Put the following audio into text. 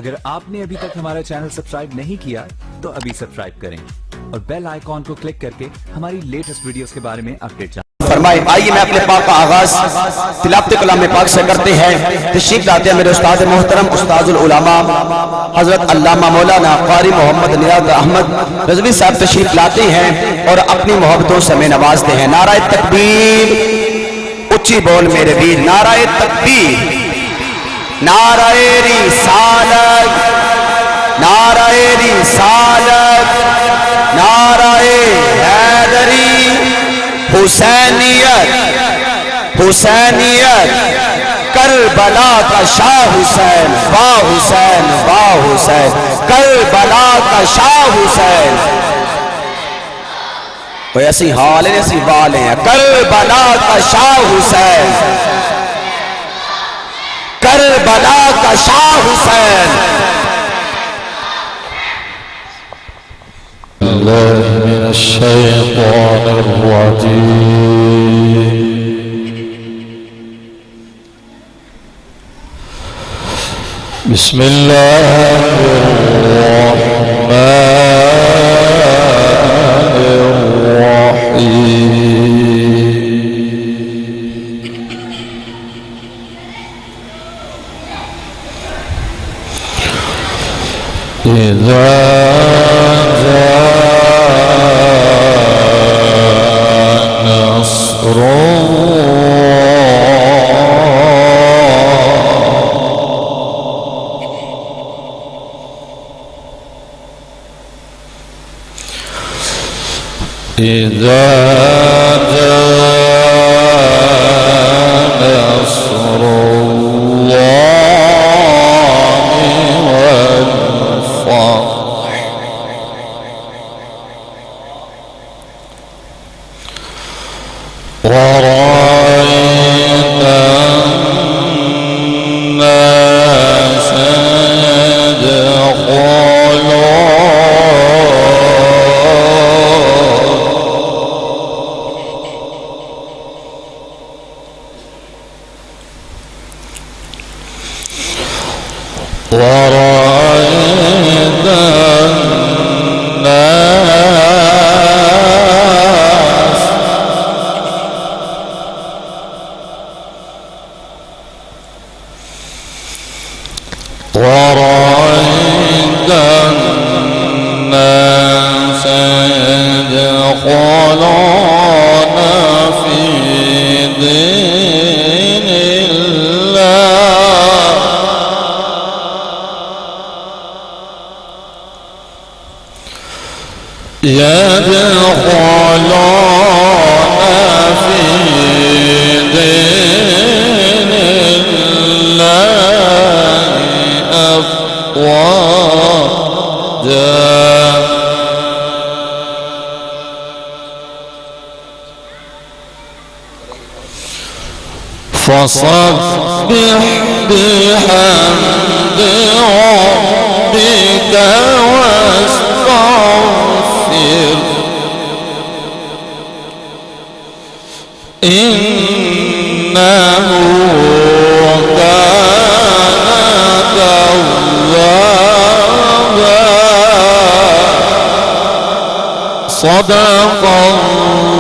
اگر آپ نے ابھی تک ہمارا چینل سبسکرائب نہیں کیا تو ابھی سبسکرائب کریں اور بیل آئیکن کو کلک کر کے ہماری لیٹسٹ ویڈیوز کے بارے میں اپڈیٹ جانیں۔ فرمائے آئیے میں اپنے پاک کا آغاز تلاوت کلام پاک سے کرتے ہیں۔ تشریف لاتے ہیں میرے استاد محترم استاد العلماء حضرت علامہ مولانا قاری محمد نیاز احمد رضوی صاحب تشریف لاتے ہیں اور اپنی محبتوں سے ہمیں نوازتے ہیں۔ نعرہ تکبیر، اچھی بول میرے ویر، نعرہ تکبیر، نعرہ رسالت، نعرہ رسالت، نعرہ حیدری، حسینیت، حسینیت، کربلا کا شاہ حسین، واہ حسین، واہ حسین، کربلا کا شاہ حسین۔ کوئی ایسی حال ہے ایسی بال ہیں، کربلا کا شاہ حسین، کربلا کا شاہ حسین۔ الله من الشيطان الرجيم بسم الله الرحمن الرحيم إذا إذا جاء نصر الله والفتح ورأيت الناس ورأيت الناس ورأيت الناس يدخلون في دين الله يدخلون في دين الله أفواجا فصبح بحمد ربك واستغفر إنه كان توابا صدق الله